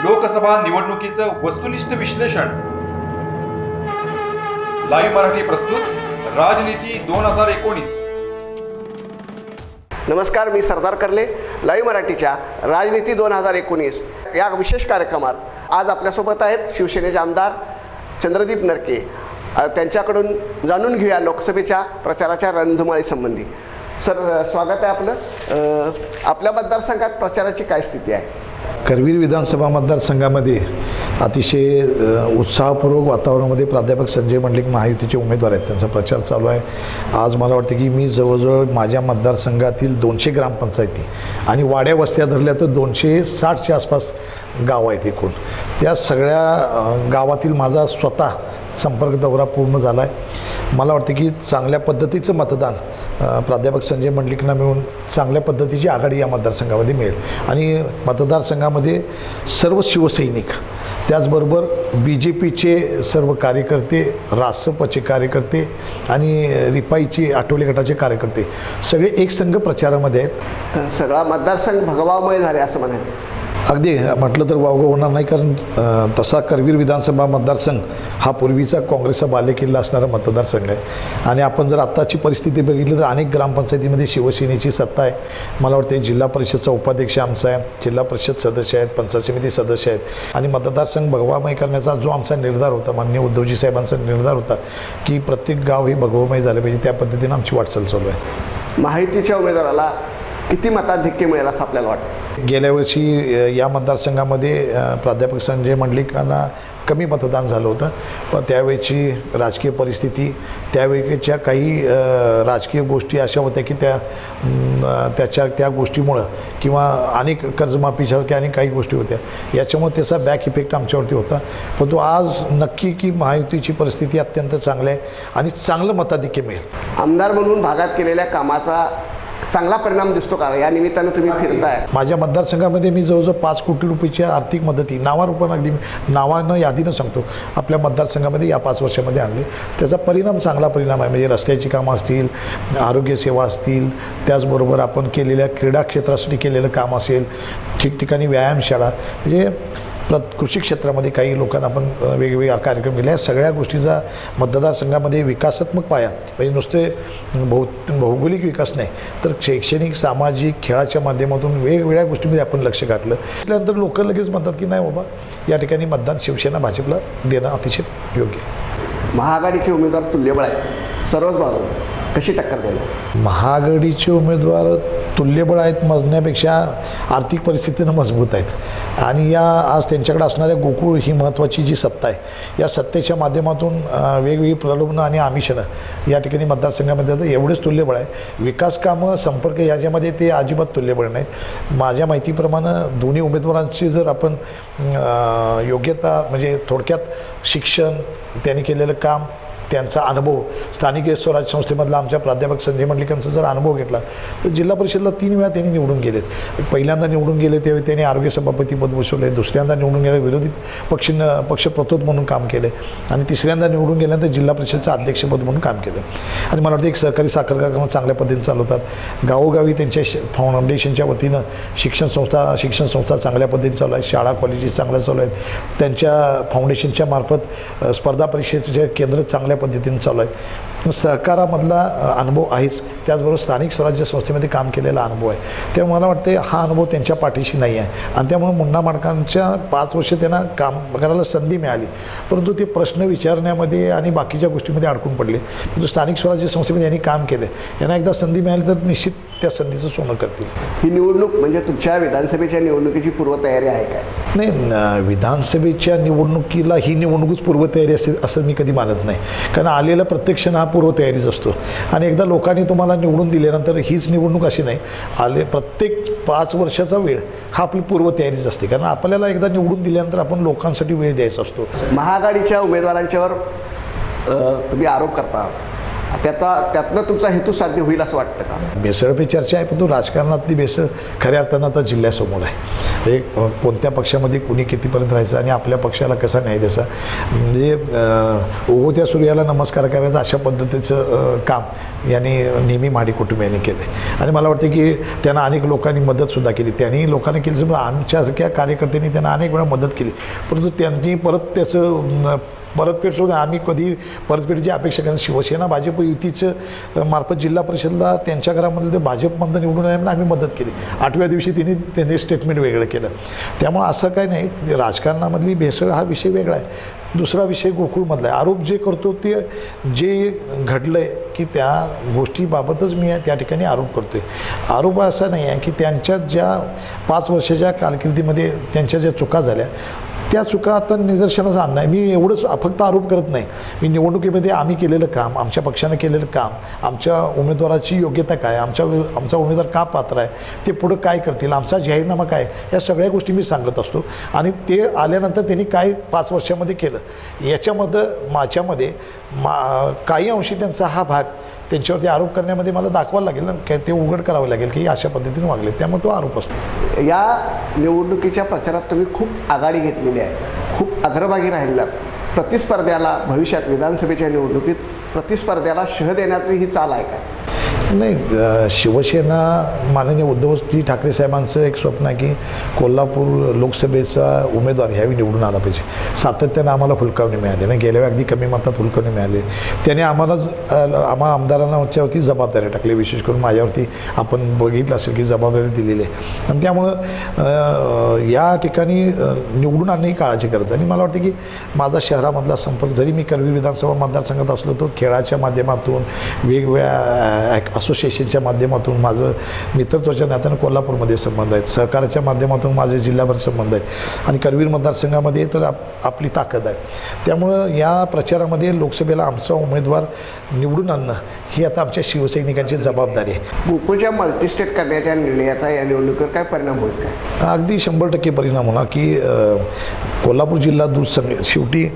लोकसभा निवडणुकीचं वस्तुनिष्ठ विश्लेषण लाईव्ह मराठी प्रस्तुत राजनीती 2019। नमस्कार, मी सरदार कर्ले। लाईव्ह मराठीच्या राजनीती 2019 या विशेष कार्यक्रमात आज आपल्यासोबत आहेत शिवसेनेचे आमदार चंद्रदीप नरके। त्यांच्याकडून जाणून घेऊया लोकसभेच्या प्रचाराच्या रणधुमाळी संबंधी। सर, स्वागत आहे आपलं। आपल्या मतदारसंघात प्रचाराची काय स्थिती आहे? करवीर विधानसभा मतदारसंघामध्ये अतिशय उत्साहपूर्वक वातावरणामध्ये प्राध्यापक संजय मंडलिक महायुतीचे उमेदवार आहेत, त्यांचा प्रचार चालू आहे। आज मला वाटतं की मी जवळजवळ माझ्या मतदारसंघातील 200 ग्रामपंचायती आणि वाड्या वस्त्या धरल्या तर 260च्या आसपास गाव आहेत एकूण। त्या सगळ्या गावातील माझा स्वतः संपर्क दौरा पूर्ण झाला आहे। मला वाटतं की चांगल्या पद्धतीचं मतदान प्राध्यापक संजय मंडलिकांना मिळून चांगल्या पद्धतीची आघाडी या मतदारसंघामध्ये मिळेल आणि मतदारसंघामध्ये सर्व शिवसैनिक, त्याचबरोबर BJPचे सर्व कार्यकर्ते, रासपचे कार्यकर्ते आणि रिपाईचे आठवले गटाचे कार्यकर्ते सगळे एकसंघ प्रचारामध्ये आहेत। सगळा मतदारसंघ भगवामय झाले असं म्हणायचं? अगदी म्हटलं तर वावगं होणार नाही, कारण तसा करवीर विधानसभा मतदारसंघ हा पूर्वीचा काँग्रेसचा बालेकिल्ला असणारा मतदारसंघ आहे आणि आपण जर आत्ताची परिस्थिती बघितली तर अनेक ग्रामपंचायतीमध्ये शिवसेनेची सत्ता आहे। मला वाटते जिल्हा परिषदचा उपाध्यक्ष आमचा आहे, जिल्हा परिषद सदस्य आहेत, पंचायत समिती सदस्य आहेत आणि मतदारसंघ भगवामय करण्याचा जो आमचा निर्धार होता, माननीय उद्धवजी साहेबांचा निर्धार होता की प्रत्येक गाव हे भगवमय झालं पाहिजे, त्या पद्धतीनं आमची वाटचाल चालू आहे। माहितीच्या उमेदवाराला किती मताधिक्य मिळेल असं आपल्याला वाटतं? गेल्या वर्षी या मतदारसंघामध्ये प्राध्यापक संजय मंडलिकांना कमी मतदान झालं होतं, पण त्यावेळची राजकीय परिस्थिती, त्यावेळेच्या काही राजकीय गोष्टी अशा होत्या की त्या गोष्टीमुळं किंवा अनेक कर्जमाफीसारख्या अनेक काही गोष्टी होत्या, याच्यामुळे त्याचा बॅक इफेक्ट आमच्यावरती होता। परंतु आज नक्की की महायुतीची परिस्थिती अत्यंत चांगली आहे आणि चांगलं मताधिक्य मिळेल। आमदार म्हणून भागात केलेल्या कामाचा चांगला परिणाम दिसतो का? या निमित्तानं तुम्ही फिरताय। माझ्या मतदारसंघामध्ये मी जवळजवळ 5 कोटी रुपयाच्या आर्थिक मदती नावारूपानं, अगदी नावानं यादीनं सांगतो, आपल्या मतदारसंघामध्ये या 5 वर्षामध्ये आणले। त्याचा परिणाम चांगला परिणाम आहे, म्हणजे रस्त्याची कामं असतील, आरोग्यसेवा असतील, त्याचबरोबर आपण केलेल्या क्रीडा क्षेत्रासाठी केलेलं काम असेल, ठिकठिकाणी व्यायामशाळा, म्हणजे कृषी क्षेत्रामध्ये काही लोकांना आपण वेगवेगळे कार्यक्रम केले। या सगळ्या गोष्टीचा मतदारसंघामध्ये विकासात्मक पाया, म्हणजे नुसते भौगोलिक विकास नाही तर शैक्षणिक, सामाजिक, खेळाच्या माध्यमातून वेगवेगळ्या गोष्टींमध्ये आपण लक्ष घातलं। त्यानंतर लोक लगेच म्हणतात की नाही बाबा, या ठिकाणी मतदान शिवसेना भाजपला देणं अतिशय योग्य आहे। महाआघाडीचे उमेदवार तुल्यबळ आहेत, सर्वच बाजूला कशी टक्कर देणार? महाआघाडीचे उमेदवार तुल्यबळ आहेत म्हणण्यापेक्षा आर्थिक परिस्थितीनं मजबूत आहेत आणि या आज त्यांच्याकडे असणाऱ्या गोकुळ ही महत्त्वाची जी सत्ता आहे, या सत्तेच्या माध्यमातून वेगवेगळी प्रलोभनं आणि आमिषणं या ठिकाणी मतदारसंघामध्ये जातं, एवढेच तुल्यबळ आहे। विकास कामं, संपर्क याच्यामध्ये ते अजिबात तुल्यबळ नाहीत। माझ्या माहितीप्रमाणे दोन्ही उमेदवारांची जर आपण योग्यता, म्हणजे थोडक्यात शिक्षण, त्यांनी केलेलं काम, त्यांचा अनुभव, स्थानिक स्वराज्य संस्थेमधला आमच्या प्राध्यापक संजय मंडलिकांचा जर अनुभव घेतला तर जिल्हा परिषदला 3 वेळा त्यांनी निवडून गेलेत। पहिल्यांदा निवडून गेले त्यावेळी त्यांनी आरोग्य सभापतीपद भूषवले, दुसऱ्यांदा निवडून गेले विरोधी पक्षप्रतोद म्हणून काम केले आणि तिसऱ्यांदा निवडून गेल्यानंतर जिल्हा परिषदचं अध्यक्षपद म्हणून काम केलं। आणि मला वाटतं एक सहकारी साखर कारखाना चांगल्या पद्धतीने चालवतात। गावोगावी त्यांच्या फाउंडेशनच्या वतीनं शिक्षण संस्था चांगल्या पद्धतीने चालू आहे, शाळा कॉलेजेस चांगल्या चालू आहेत, त्यांच्या फाउंडेशनच्या मार्फत स्पर्धा परीक्षेचे केंद्र चांगल्या पद्धतीने चालू आहेत। सहकारामधला अनुभव आहेच, त्याचबरोबर स्थानिक स्वराज्य संस्थेमध्ये काम केलेला अनुभव आहे, त्यामुळे मला वाटते हा अनुभव त्यांच्या पाठीशी नाही आहे आणि त्यामुळे मुन्ना माडकांच्या 5 वर्ष त्यांना काम करायला संधी मिळाली, परंतु ते प्रश्न विचारण्यामध्ये आणि बाकीच्या गोष्टीमध्ये अडकून पडले। परंतु स्थानिक स्वराज्य संस्थेमध्ये यांनी काम केलं, यांना एकदा संधी मिळाली तर निश्चित त्या संधीचं सोनं करतील। ही निवडणूक म्हणजे तुमच्या विधानसभेच्या निवडणुकीची पूर्वतयारी आहे काय? नाही, विधानसभेच्या निवडणुकीला ही निवडणूकच पूर्वतयारी असते असं मी कधी मानत नाही, कारण आलेला प्रत्येक क्षण हा पूर्वतयारीच असतो आणि एकदा लोकांनी तुम्हाला निवडून दिल्यानंतर हीच निवडणूक अशी नाही, प्रत्येक 5 वर्षाचा वेळ हा आपली पूर्वतयारीच असते, कारण आपल्याला एकदा निवडून दिल्यानंतर आपण लोकांसाठी वेळ द्यायचा असतो। महाआघाडीच्या उमेदवारांच्यावर तुम्ही आरोप करता त्यातनं तुमचा हेतू साध्य होईल असं वाटतं का? भेसळपी चर्चा आहे, पण तो राजकारणातली भेसळ खऱ्या अर्थानं आता जिल्ह्यासमोर आहे. एक कोणत्या पक्षामध्ये कुणी कितीपर्यंत राहायचं आणि आपल्या पक्षाला कसा न्याय द्यायचा, म्हणजे उगवत्या सूर्याला नमस्कार करायचा अशा पद्धतीचं काम यांनी नेहमी माडी कुटुंबियांनी केलं आहे. आणि मला वाटतं की त्यांना अनेक लोकांनी मदतसुद्धा केली. त्यांनी लोकांनी केली, समजा आमच्यासारख्या कार्यकर्त्यांनी त्यांना अनेक वेळा मदत केली, परंतु त्यांनी परत त्याचं परतफेड सोडून आम्ही कधी परतफेडीची अपेक्षा करणार. शिवसेना भाजप युतीचं मार्फत जिल्हा परिषदला त्यांच्या घरामधलं ते भाजपमधलं निवडून आल्यामुळे आम्ही मदत केली. 8व्या दिवशी त्यांनी स्टेटमेंट वेगळं केलं. त्यामुळं असं काही नाही, राजकारणामधली भेसळ हा विषय वेगळा आहे. दुसरा विषय गोकुळमधला आहे. आरोप जे करतो ते जे घडलं आहे की त्या गोष्टीबाबतच मी त्या ठिकाणी आरोप करतो आहे. आरोप असा नाही आहे की त्यांच्या ज्या 5 वर्षाच्या कारकिर्दीमध्ये त्यांच्या ज्या चुका झाल्या त्या चुका आता निदर्शनास आणणं आहे. मी एवढंच फक्त आरोप करत नाही. मी निवडणुकीमध्ये आम्ही केलेलं काम, आमच्या पक्षानं केलेलं काम, आमच्या उमेदवाराची योग्यता काय, आमचा उमेदवार का पात्र आहे, ते पुढं काय करतील, आमचा जाहीरनामा काय, या सगळ्या गोष्टी मी सांगत असतो. आणि ते आल्यानंतर त्यांनी काय 5 वर्षामध्ये केलं याच्यामध्ये काही अंशी त्यांचा हा भाग त्यांच्यावरती आरोप करण्यामध्ये मला दाखवायला लागेल ना, काय ते उघड करावं लागेल की अशा पद्धतीने वागले, त्यामुळे तो आरोप असतो. या निवडणुकीच्या प्रचारात तुम्ही खूप आघाडी घेतलेली आहे, खूप अग्रभागी राहिलात. प्रतिस्पर्ध्याला भविष्यात विधानसभेच्या निवडणुकीत प्रतिस्पर्ध्याला शह देण्याची ही चाल आहे काय? नाही, शिवसेना माननीय उद्धवजी ठाकरे साहेबांचं एक स्वप्न आहे की कोल्हापूर लोकसभेचा उमेदवार ह्यावेळी निवडून आला पाहिजे. सातत्यानं आम्हाला हुलकावणी मिळाली ना, गेल्या वेळी अगदी कमी मतात हुलकावणी मिळाली. त्याने आम्हा आमदारांच्यावरती जबाबदारी टाकली, विशेष करून माझ्यावरती आपण बघितलं असेल की जबाबदारी दिलेली आहे. आणि त्यामुळं या ठिकाणी निवडून आणणंही काळाची गरज. आणि मला वाटतं की माझा शहरामधला संपर्क, जरी मी करवीर विधानसभा मतदारसंघात असलो, तो खेळाच्या माध्यमातून वेगवेगळ्या असोसिएशनच्या माध्यमातून माझं मित्रत्वाच्या नात्यानं कोल्हापूरमध्ये संबंध आहेत, सहकाराच्या माध्यमातून माझे जिल्हाभर संबंध आहेत आणि करवीर मतदारसंघामध्ये तर आपली ताकद आहे. त्यामुळं या प्रचारामध्ये लोकसभेला आमचा उमेदवार निवडून आणणं ही आता आमच्या शिवसैनिकांची जबाबदारी आहे. गोकुळच्या मल्टीस्टेट करण्याच्या निर्णयाचा या निवडणुकीवर काय परिणाम होईल काय? अगदी 100% परिणाम होणार की कोल्हापूर जिल्हा दूध संघ, शेवटी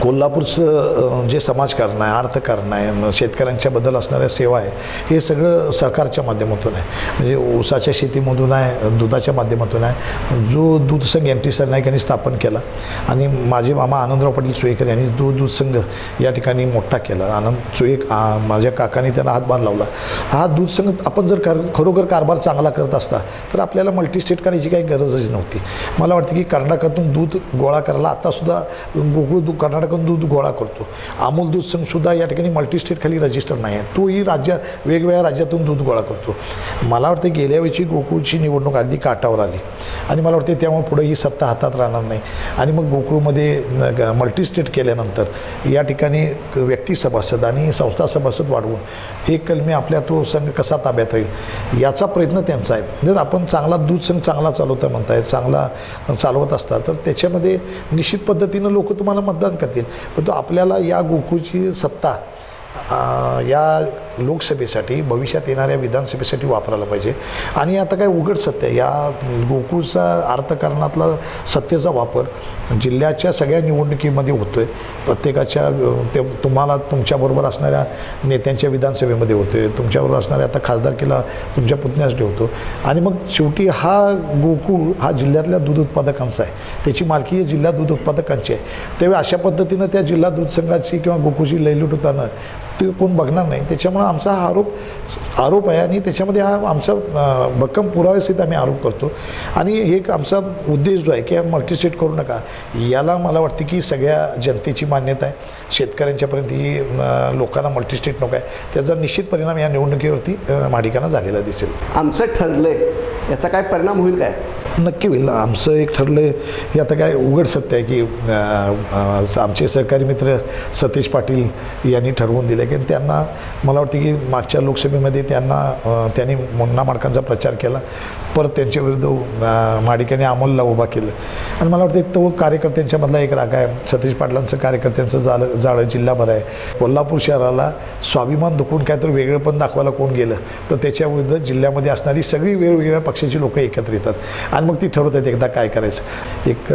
कोल्हापूरचं जे समाजकारण आहे, अर्थकारण आहे, शेतकऱ्यांच्याबद्दल असणाऱ्या सेवा आहे, हे सगळं सहकारच्या माध्यमातून आहे. म्हणजे ऊसाच्या शेतीमधून आहे, दुधाच्या माध्यमातून आहे. जो दूध संघ एन टी सरनाईक यांनी स्थापन केला आणि माझे मामा आनंदराव पाटील सुयेकर यांनी दूध संघ या ठिकाणी मोठा केला. आनंद सुयेक माझ्या काकांनी त्यांना हातभार लावला. हा दूध संघ आपण जर खरोखर कारभार चांगला करत असता तर आपल्याला मल्टीस्टेट करायची काही गरजच नव्हती. मला वाटतं की कर्नाटकातून दूध गोळा करायला आत्तासुद्धा गोकुळ कर्नाटकातून दूध गोळा करतो. अमूल दूध संघसुद्धा या ठिकाणी मल्टीस्टेट खाली रजिस्टर नाही आहे, तोही वेगवेगळ्या राज्यातून दूध गोळा करतो. मला वाटतं गेल्या वेळची गोकुळची निवडणूक अगदी काटावर आली आणि मला वाटते त्यामुळे पुढे ही सत्ता हातात राहणार नाही. आणि मग गोकुळमध्ये मल्टीस्टेट केल्यानंतर या ठिकाणी व्यक्ती सभासद आणि संस्था सभासद वाढवून एक कलमी आपल्या तो संघ कसा ताब्यात राहील याचा प्रयत्न त्यांचा आहे. जर आपण चांगला दूध संघ चांगला चालवता म्हणताय, चांगला चालवत असता तर त्याच्यामध्ये निश्चित पद्धतीनं लोक तुम्हाला मतदान करतील. पण तो आपल्याला या गोकुळची सत्ता या लोकसभेसाठी, भविष्यात येणाऱ्या विधानसभेसाठी वापरायला पाहिजे. आणि आता काय उघड सत्य आहे, या गोकुळचा अर्थकारणातला सत्तेचा वापर जिल्ह्याच्या सगळ्या निवडणुकीमध्ये होतो आहे. प्रत्येकाच्या तुम्हाला तुमच्याबरोबर असणाऱ्या नेत्यांच्या विधानसभेमध्ये होतो आहे, तुमच्याबरोबर असणाऱ्या आता खासदारकीला तुमच्या पुतण्यास ठेवतो. आणि मग शेवटी हा गोकुळ हा जिल्ह्यातल्या दूध उत्पादकांचा आहे, त्याची मालकी ही जिल्हा दूध उत्पादकांची आहे. त्यावेळी अशा पद्धतीनं त्या जिल्हा दूध संघाची किंवा गोकुळची लयलूट होताना ते कोण बघणार नाही. त्याच्यामुळं आमचा हा आरोप आहे आणि त्याच्यामध्ये हा आमचा भक्कम पुराव्यासहित आम्ही आरोप करतो. आणि हे एक आमचा उद्देश जो आहे की मल्टीस्टेट करू नका, याला मला वाटते की सगळ्या जनतेची मान्यता आहे. शेतकऱ्यांच्यापर्यंत ही लोकांना मल्टीस्टेट नको आहे, त्याचा निश्चित परिणाम या निवडणुकीवरती माडिकांना झालेला दिसेल. आमचं ठरलं आहे याचा काय परिणाम होईल काय? नक्की होईल. आमचं एक ठरलं आहे हे आता काय उघड सत्य आहे की आमचे सहकारी मित्र सतीश पाटील यांनी ठरवून दिले की त्यांना, मला वाटतं की मागच्या लोकसभेमध्ये त्यांनी मुन्ना माडकांचा प्रचार केला, परत त्यांच्याविरुद्ध माडिकाने अमोलला उभा केलं. आणि मला वाटतं तो कार्यकर्त्यांच्यामधला एक राग आहे. सतीश पाटलांचं कार्यकर्त्यांचं जाळं जिल्हाभर आहे. कोल्हापूर शहराला स्वाभिमान दुखून काय तर वेगळं पण दाखवायला कोण गेलं तर त्याच्याविरुद्ध जिल्ह्यामध्ये असणारी सगळी वेगवेगळ्या पक्षाची लोक एकत्र येतात. आणि आणि मग ती ठरवतात एकदा काय करायचं. एक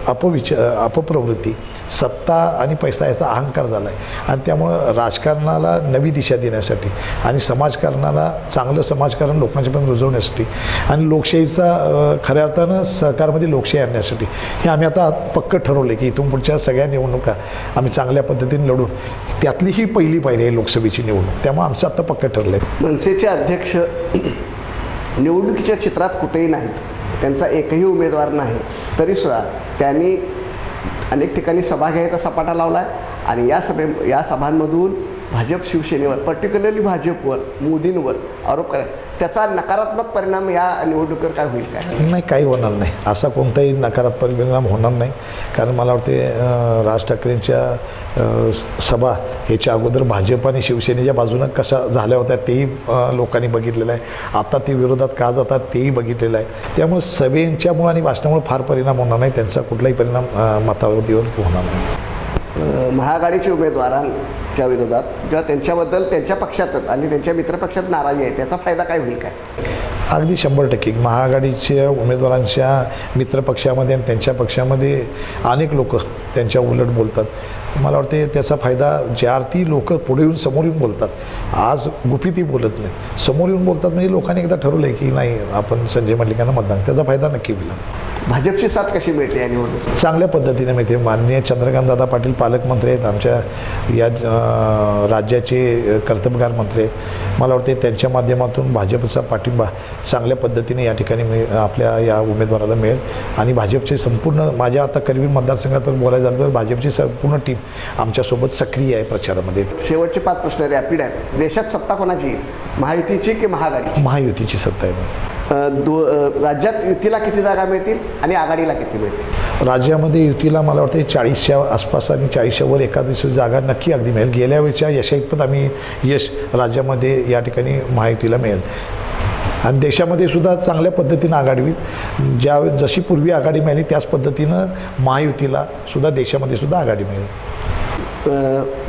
अपप्रवृत्ती, सत्ता आणि पैसा याचा अहंकार झाला आहे आणि त्यामुळं राजकारणाला नवी दिशा देण्यासाठी आणि समाजकारणाला चांगलं समाजकारण लोकांच्यापर्यंत रुजवण्यासाठी आणि लोकशाहीचा खऱ्या अर्थानं सहकारमध्ये लोकशाही आणण्यासाठी हे आम्ही आता पक्क ठरवलं की इथून पुढच्या सगळ्या निवडणुका आम्ही चांगल्या पद्धतीने लढून त्यातली ही पहिली पायरी आहे लोकसभेची निवडणूक. त्यामुळे आमचं आता पक्क ठरलं आहे. मनसेचे अध्यक्ष निवडणुकीच्या चित्रात कुठेही नाहीत, त्यांचा एकही उमेदवार नाही, तरीसुद्धा त्यांनी अनेक ठिकाणी सभा घ्यायचा सपाटा लावला आहे आणि या सभांमधून भाजप शिवसेनेवर, पर्टिक्युलरली भाजपवर, मोदींवर आरोप करा. त्याचा नकारात्मक परिणाम या निवडणुकीवर काय होईल? काय नाही, काही होणार नाही. असा कोणताही नकारात्मक परिणाम होणार नाही. कारण मला वाटते राज ठाकरेंच्या सभा ह्याच्या अगोदर भाजप आणि शिवसेनेच्या बाजूनं कशा झाल्या होत्या तेही लोकांनी बघितलेलं आहे. आता ते विरोधात का जातात तेही बघितलेलं आहे. त्यामुळे सभेंच्यामुळं आणि भाषणामुळे फार परिणाम होणार नाही. त्यांचा कुठलाही परिणाम मतावधीवर होणार नाही. महाआघाडीच्या उमेदवारांच्या विरोधात किंवा त्यांच्याबद्दल त्यांच्या पक्षातच आणि त्यांच्या मित्रपक्षात नाराजी आहे, त्याचा फायदा काय होईल? काय अगदी 100% महाआघाडीच्या उमेदवारांच्या मित्रपक्षामध्ये आणि त्यांच्या पक्षामध्ये अनेक लोक त्यांच्या उलट बोलतात. मला वाटते त्याचा फायदा ज्या अर्थी लोक पुढे येऊन समोर येऊन बोलतात, आज गुपिती बोलत नाही, समोर येऊन बोलतात, म्हणजे लोकांनी एकदा ठरवलं आहे की नाही आपण संजय मंडलिकांना मतदान, त्याचा फायदा नक्की होईल. भाजपची साथ कशी मिळते या निवडणुकीत? चांगल्या पद्धतीने मिळते. माननीय चंद्रकांतदादा पाटील पालकमंत्री आहेत, आमच्या या राज्याचे कर्तबगार मंत्री आहेत. मला वाटते त्यांच्या माध्यमातून भाजपचा पाठिंबा चांगल्या पद्धतीने या ठिकाणी आपल्या या उमेदवाराला मिळेल आणि भाजपचे संपूर्ण, माझ्या आता करवीर मतदारसंघात तर बोलायचं झालं तर भाजपची संपूर्ण टीम आमच्यासोबत सक्रिय आहे प्रचारामध्ये. शेवटचे 5 प्रश्न रॅपिड आहेत. देशात सत्ता कोणाची येईल, महायुतीची की महाआघाडीची? महायुतीची सत्ता आहे. राज्यात युतीला किती जागा मिळतील आणि आघाडीला किती मिळतील? राज्यामध्ये युतीला मला वाटतं 40च्या आसपास आणि 40च्या वर एखादी जागा नक्की अगदी मिळेल. गेल्या वेळच्या यशाइतपत आम्ही यश राज्यामध्ये या ठिकाणी महायुतीला मिळेल आणि देशामध्ये सुद्धा चांगल्या पद्धतीनं आघाडी होईल. जशी पूर्वी आघाडी मिळाली त्याच पद्धतीनं महायुतीला सुद्धा देशामध्ये सुद्धा आघाडी मिळेल.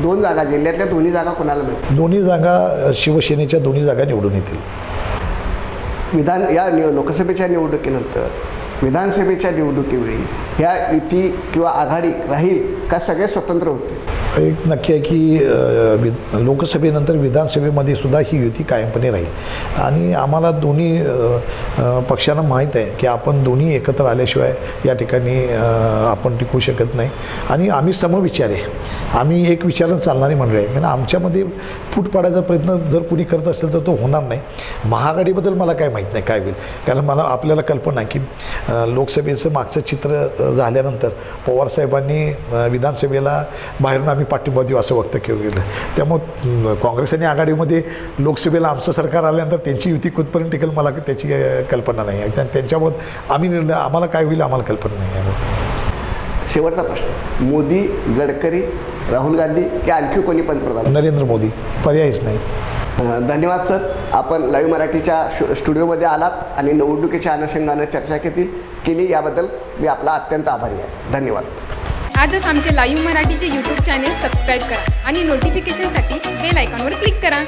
2 जागा जिल्ह्यातल्या दोन्ही जागा कोणाला मिळतील? दोन्ही जागा शिवसेनेच्या दोन्ही जागा निवडून येतील. या लोकसभेच्या निवडणुकीनंतर विधानसभेच्या निवडणुकीवेळी ह्या युती किंवा आघाडी राहील का सगळे स्वतंत्र होतील? एक नक्की आहे की लोकसभेनंतर विधानसभेमध्ये सुद्धा ही युती कायमपणे राहील आणि आम्हाला दोन्ही पक्षांना माहीत आहे की आपण दोन्ही एकत्र आल्याशिवाय या ठिकाणी आपण टिकू शकत नाही आणि आम्ही समविचार आहे, आम्ही एक विचारानं चालणारी मंडळी आहे. कारण आमच्यामध्ये फूट पाडायचा प्रयत्न जर कुणी करत असेल तर तो होणार नाही. महाआघाडीबद्दल मला काय माहीत नाही काय होईल, कारण आपल्याला कल्पना आहे की लोकसभेचं मागचं चित्र झाल्यानंतर पवारसाहेबांनी विधानसभेला बाहेरून आम्ही पाठिंबा देऊ असं वक्तव्य केलं. त्यामुळं काँग्रेस आणि आघाडीमध्ये लोकसभेला आमचं सरकार आल्यानंतर त्यांची युती कुठपर्यंत टिकेल मला त्याची कल्पना नाही आहे. त्यांच्याबाबत आम्ही निर्णय, आम्हाला काय होईल आम्हाला कल्पना नाही आहे. शेवटचा प्रश्न, मोदी, गडकरी, राहुल गांधी की आणखी कोणी पंतप्रधान? नरेंद्र मोदी, पर्यायच नाही. धन्यवाद सर, आपण लाईव्ह मराठीच्या स्टुडिओमध्ये आलात आणि निवडणुकीच्या अनुषंगानं चर्चा केली याबद्दल मी आपला अत्यंत आभारी आहे. धन्यवाद. आजच आमचे लाईव्ह मराठीचे यूट्यूब चॅनेल सबस्क्राईब करा आणि नोटिफिकेशनसाठी बेल आयकॉनवर क्लिक करा.